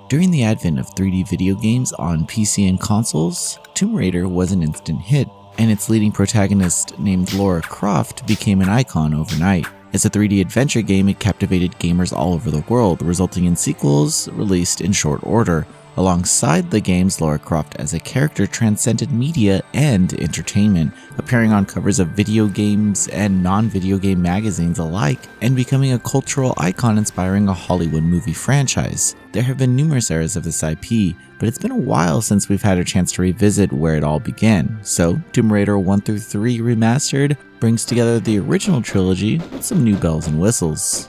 During the advent of 3D video games on PC and consoles, Tomb Raider was an instant hit, and its leading protagonist named Lara Croft became an icon overnight. As a 3D adventure game, it captivated gamers all over the world, resulting in sequels released in short order. Alongside the games, Lara Croft as a character transcended media and entertainment, appearing on covers of video games and non-video game magazines alike, and becoming a cultural icon inspiring a Hollywood movie franchise. There have been numerous eras of this IP, but it's been a while since we've had a chance to revisit where it all began. So, Tomb Raider I-III Remastered brings together the original trilogy with some new bells and whistles.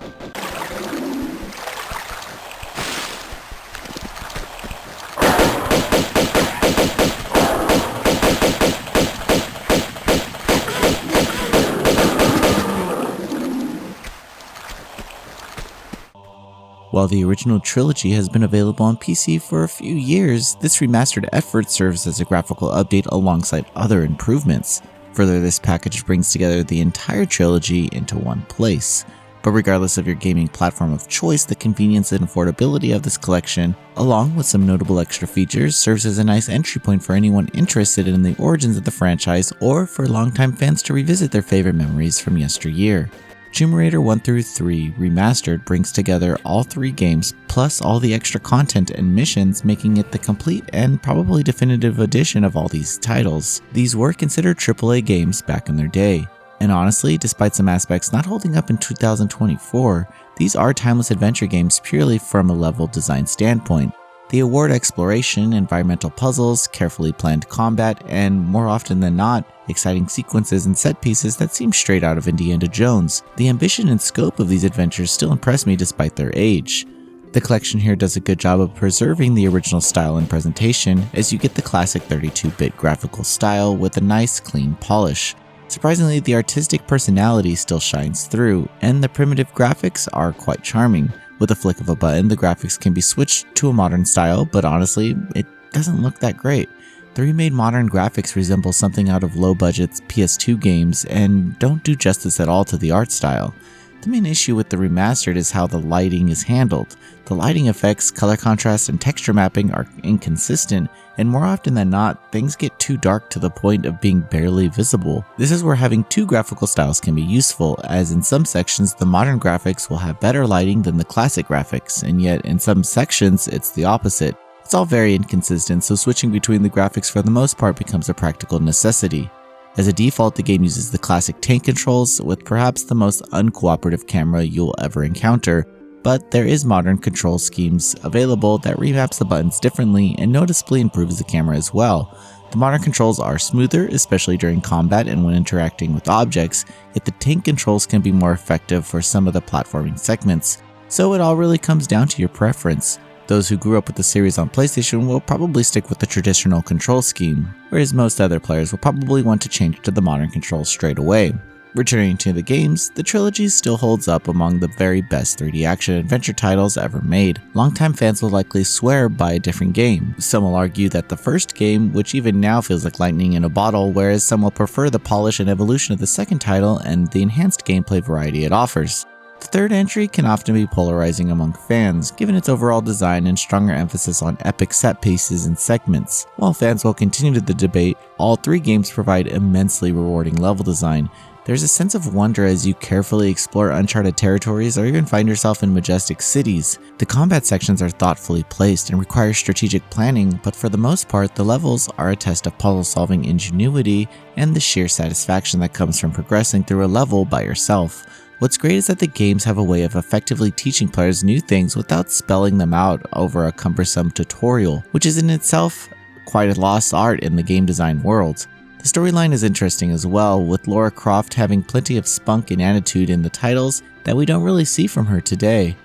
While the original trilogy has been available on PC for a few years, this remastered effort serves as a graphical update alongside other improvements. Further, this package brings together the entire trilogy into one place. But regardless of your gaming platform of choice, the convenience and affordability of this collection, along with some notable extra features, serves as a nice entry point for anyone interested in the origins of the franchise or for longtime fans to revisit their favorite memories from yesteryear. Tomb Raider I-III Remastered brings together all three games plus all the extra content and missions, making it the complete and probably definitive edition of all these titles. These were considered AAA games back in their day. And honestly, despite some aspects not holding up in 2024, these are timeless adventure games purely from a level design standpoint. They award exploration, environmental puzzles, carefully planned combat, and more often than not, exciting sequences and set pieces that seem straight out of Indiana Jones. The ambition and scope of these adventures still impress me despite their age. The collection here does a good job of preserving the original style and presentation, as you get the classic 32-bit graphical style with a nice clean polish. Surprisingly, the artistic personality still shines through, and the primitive graphics are quite charming. With a flick of a button, the graphics can be switched to a modern style, but honestly, it doesn't look that great. The remade modern graphics resemble something out of low-budget PS2 games and don't do justice at all to the art style. The main issue with the remastered is how the lighting is handled. The lighting effects, color contrast, and texture mapping are inconsistent, and more often than not, things get too dark to the point of being barely visible. This is where having two graphical styles can be useful, as in some sections the modern graphics will have better lighting than the classic graphics, and yet in some sections it's the opposite. It's all very inconsistent, so switching between the graphics for the most part becomes a practical necessity. As a default, the game uses the classic tank controls with perhaps the most uncooperative camera you'll ever encounter, but there is modern control schemes available that remaps the buttons differently and noticeably improves the camera as well. The modern controls are smoother, especially during combat and when interacting with objects, yet the tank controls can be more effective for some of the platforming segments, so it all really comes down to your preference. Those who grew up with the series on PlayStation will probably stick with the traditional control scheme, whereas most other players will probably want to change to the modern controls straight away. Returning to the games, the trilogy still holds up among the very best 3D action-adventure titles ever made. Longtime fans will likely swear by a different game. Some will argue that the first game, which even now feels like lightning in a bottle, whereas some will prefer the polish and evolution of the second title and the enhanced gameplay variety it offers. The third entry can often be polarizing among fans, given its overall design and stronger emphasis on epic set pieces and segments. While fans will continue the debate, all three games provide immensely rewarding level design. There's a sense of wonder as you carefully explore uncharted territories or even find yourself in majestic cities. The combat sections are thoughtfully placed and require strategic planning, but for the most part, the levels are a test of puzzle-solving ingenuity and the sheer satisfaction that comes from progressing through a level by yourself. What's great is that the games have a way of effectively teaching players new things without spelling them out over a cumbersome tutorial, which is in itself quite a lost art in the game design world. The storyline is interesting as well, with Lara Croft having plenty of spunk and attitude in the titles that we don't really see from her today.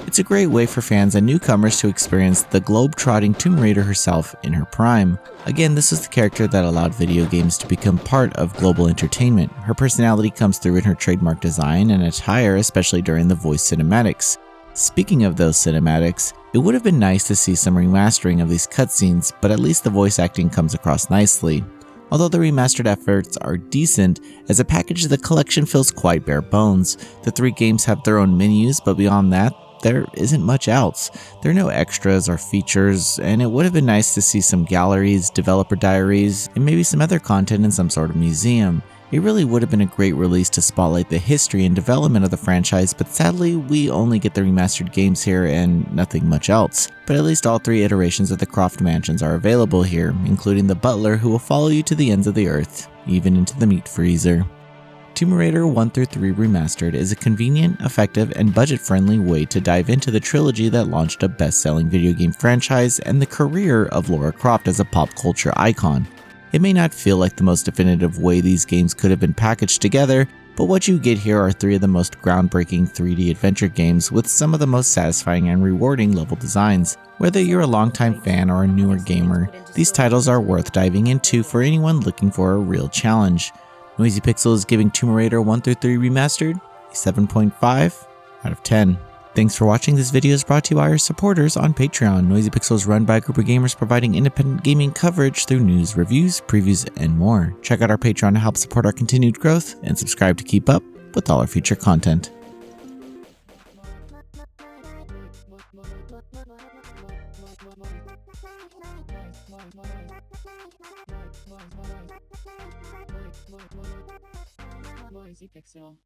It's a great way for fans and newcomers to experience the globe-trotting Tomb Raider herself in her prime. Again, this is the character that allowed video games to become part of global entertainment. Her personality comes through in her trademark design and attire, especially during the voice cinematics. Speaking of those cinematics, it would have been nice to see some remastering of these cutscenes, but at least the voice acting comes across nicely. Although the remastered efforts are decent, as a package the collection feels quite bare bones. The three games have their own menus, but beyond that, there isn't much else. There are no extras or features, and it would have been nice to see some galleries, developer diaries, and maybe some other content in some sort of museum. It really would have been a great release to spotlight the history and development of the franchise, but sadly we only get the remastered games here and nothing much else. But at least all 3 iterations of the Croft mansions are available here, including the butler who will follow you to the ends of the earth, even into the meat freezer. Tomb Raider I-III Remastered is a convenient, effective, and budget-friendly way to dive into the trilogy that launched a best-selling video game franchise and the career of Lara Croft as a pop culture icon. It may not feel like the most definitive way these games could have been packaged together, but what you get here are 3 of the most groundbreaking 3D adventure games with some of the most satisfying and rewarding level designs. Whether you're a longtime fan or a newer gamer, these titles are worth diving into for anyone looking for a real challenge. Noisy Pixel is giving Tomb Raider I-III Remastered a 7.5 out of 10. Thanks for watching. This video is brought to you by our supporters on Patreon. Noisy Pixel is run by a group of gamers providing independent gaming coverage through news, reviews, previews, and more. Check out our Patreon to help support our continued growth, and subscribe to keep up with all our future content. Noisy Pixel.